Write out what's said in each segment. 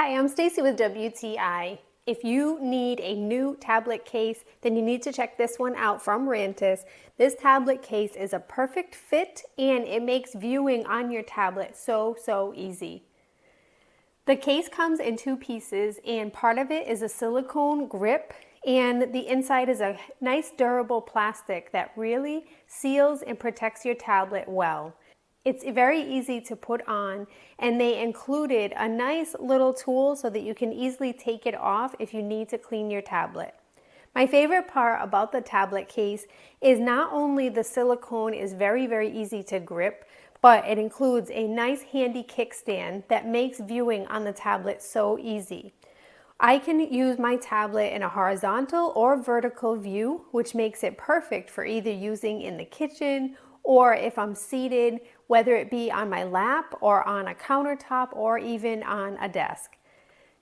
Hi, I'm Stacy with WTI. If you need a new tablet case, then you need to check this one out from Rantice. This tablet case is a perfect fit and it makes viewing on your tablet so easy. The case comes in two pieces and part of it is a silicone grip and the inside is a nice durable plastic that really seals and protects your tablet well. It's very easy to put on, and they included a nice little tool so that you can easily take it off if you need to clean your tablet. My favorite part about the tablet case is not only the silicone is very easy to grip, but it includes a nice handy kickstand that makes viewing on the tablet so easy. I can use my tablet in a horizontal or vertical view, which makes it perfect for either using in the kitchen or if I'm seated, whether it be on my lap or on a countertop or even on a desk.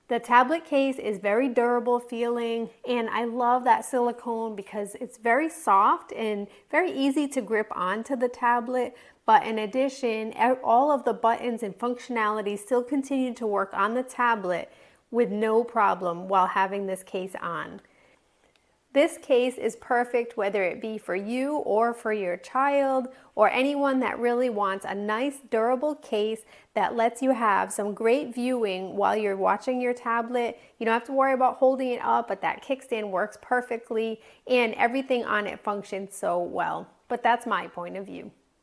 The tablet case is very durable feeling, and I love that silicone because it's very soft and very easy to grip onto the tablet. But in addition, all of the buttons and functionality still continue to work on the tablet with no problem while having this case on. This case is perfect whether it be for you or for your child or anyone that really wants a nice durable case that lets you have some great viewing while you're watching your tablet. You don't have to worry about holding it up, but that kickstand works perfectly and everything on it functions so well. But that's my point of view.